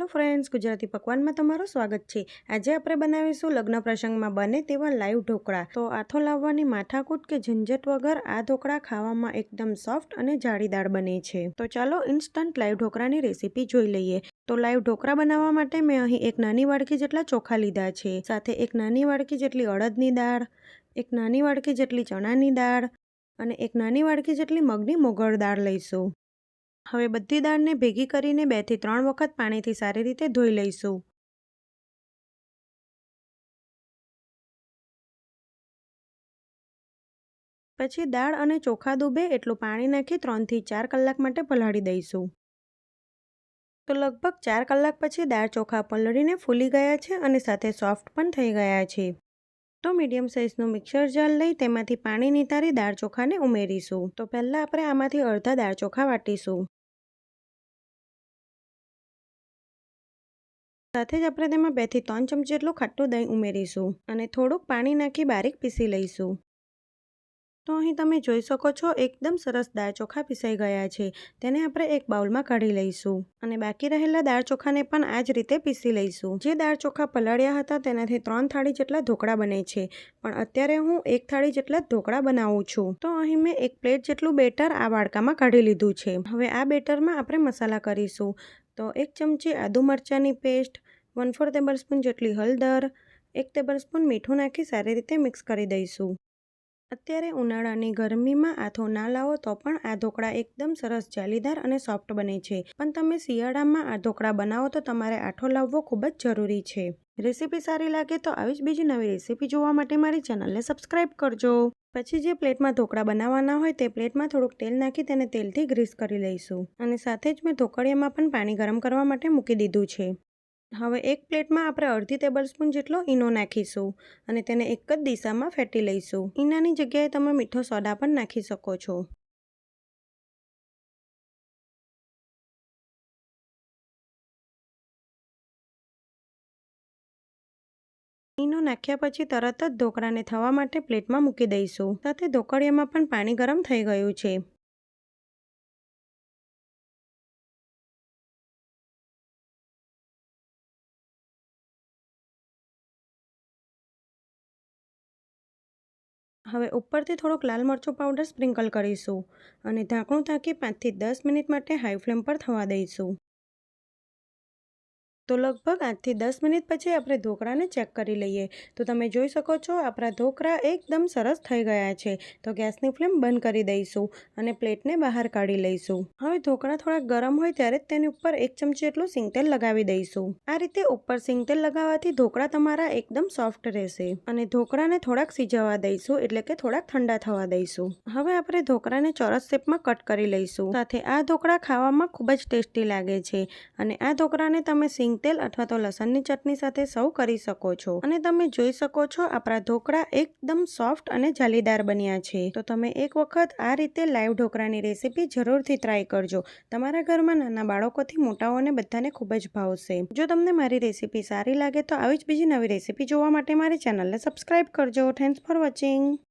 Hello friends, Gujarati પકવાનમાં તમારું સ્વાગત છે। આજે આપણે બનાવીશું લગ્ન પ્રસંગમાં બને તેવા લાઈવ ઢોકળા। તો આથો લાવવાની માથાકૂટ કે ઝંઝટ વગર આ ઢોકળા ખાવામાં એકદમ સોફ્ટ અને જાળીદાર બને છે। તો ચાલો ઇન્સ્ટન્ટ લાઈવ ઢોકળાની રેસીપી જોઈ લઈએ। તો લાઈવ ઢોકળા બનાવવા માટે મેં અહીં એક નાની વાડકી જેટલા ચોખા લીધા છે, સાથે એક નાની વાડકી જેટલી અડદની દાળ, એક નાની વાડકી જેટલી ચણાની દાળ અને એક નાની વાડકી જેટલી મગની મોગળ દાળ લઈશું। હવે બધી દાળને ભેગી કરીને 2 થી 3 વખત પાણીથી સારી રીતે ધોઈ લઈશું। પછી દાળ અને ચોખા ડૂબે એટલું પાણી નાખી 3 થી 4 કલાક માટે પલાળી દઈશું। તો લગભગ 4 કલાક પછી દાળ ચોખા પલળીને ફૂલી ગયા છે અને સાથે સોફ્ટ પણ થઈ ગયા છે। તો મીડિયમ સાઇઝનું મિક્સર જાર લઈ તેમાંથી પાણી નિતારી દાળ ચોખાને ઉમેરીશું। તો પહેલાં આપણે આમાંથી અડધા દાળ ચોખા વાટીશું। સાથે જ આપણે તેમાં 2 થી 3 ચમચી જેટલું ખાટું દહીં ઉમેરીશું અને થોડુંક પાણી નાખી બારીક પીસી લઈશું। તો અહીં તમે જોઈ શકો છો એકદમ સરસ દાળ ચોખા પીસાઈ ગયા છે। તેને આપણે એક બાઉલમાં કાઢી લઈશું અને બાકી રહેલા દાળ ચોખાને પણ આ જ રીતે પીસી લઈશું। જે દાળ ચોખા પલાળ્યા હતા તેનાથી 3 થાળી જેટલા ઢોકળા બને છે, પણ અત્યારે હું 1 થાળી જેટલા ઢોકળા બનાવું છું। તો અહીં મેં 1 પ્લેટ જેટલું બેટર આ વાડકામાં કાઢી લીધું છે। હવે આ બેટરમાં આપણે મસાલા કરીશું। તો 1 ચમચી આદુ મરચાંની પેસ્ટ, 1/4 ટેબલસ્પૂન જેટલી હળદર, 1 ટેબલસ્પૂન મીઠું નાખી સારી રીતે મિક્સ કરી દઈશું। અત્યારે ઉનાળાની ગરમીમાં આથો ના લાવો તો પણ આ ઢોકળા એકદમ સરસ જાળીદાર અને સોફ્ટ બને છે, પણ તમે શિયાળામાં આ ઢોકળા બનાવો તો તમારે આથો લાવવો ખૂબ જ જરૂરી છે। રેસીપી સારી લાગે તો આવી જ બીજી નવી રેસીપી જોવા માટે મારી ચેનલને સબસ્ક્રાઈબ કરજો। પછી જે પ્લેટમાં ઢોકળા બનાવવાના હોય તે પ્લેટમાં થોડુંક તેલ નાખી તેને તેલથી ગ્રીસ કરી લઈશું અને સાથે જ મેં ઢોકળિયામાં પણ પાણી ગરમ કરવા માટે મૂકી દીધું છે। હવે એક પ્લેટમાં આપણે અડધી ટેબલસ્પૂન જેટલો ઈનો નાખીશું અને તેને એક જ દિશામાં ફેટી લઈશું। ઈનાની જગ્યાએ તમે મીઠો સોડા પણ નાખી શકો છો। ઈનો નાખ્યા પછી તરત જ ઢોકળાને થવા માટે પ્લેટમાં મૂકી દઈશું। સાથે ઢોકળિયામાં પણ પાણી ગરમ થઈ ગયું છે। હવે ઉપરથી થોડોક લાલ મરચું પાવડર સ્પ્રિંકલ કરીશું અને ઢાંકણું ઢાંકી 5 થી 10 મિનિટ માટે હાઈ ફ્લેમ પર થવા દઈશું। તો લગભગ 8 થી 10 મિનિટ પછી આપણે ઢોકળાને ચેક કરી લઈએ। તો તમે જોઈ શકો છો આપણા ઢોકળા એકદમ સરસ થઈ ગયા છે। તો ગેસની ફ્લેમ બંધ કરી દઈશું અને પ્લેટને બહાર કાઢી લઈશું। હવે ઢોકળા થોડા ગરમ હોય ત્યારે જ તેની ઉપર 1 ચમચી જેટલું સિંગતેલ લગાવી દઈશું। આ રીતે ઉપર સિંગતેલ લગાવવાથી ઢોકળા તમારા એકદમ સોફ્ટ રહેશે અને ઢોકળાને થોડાક સિજવવા દઈશું, એટલે કે થોડાક ઠંડા થવા દઈશું। હવે આપણે ઢોકળાને ચોરસ શેપમાં કટ કરી લઈશું। સાથે આ ઢોકળા ખાવામાં ખૂબ જ ટેસ્ટી લાગે છે અને આ ઢોકળાને તમે તેલ અથવા તો લસણની ચટણી સાથે સર્વ કરી શકો છો અને તમે જોઈ શકો છો આપણા ઢોકળા એકદમ સોફ્ટ અને જાળીદાર બન્યા છે। તો તમે એક વખત આ રીતે લાઈવ ઢોકળાની રેસીપી જરૂરથી ટ્રાય કરજો। તમારા ઘરમાં નાના બાળકોથી મોટાઓને બધાને ખૂબ જ ભાવશે। જો તમને મારી રેસીપી સારી લાગે તો આવી જ બીજી નવી રેસીપી જોવા માટે મારી ચેનલને સબસ્ક્રાઈબ કરજો। Thanks for watching.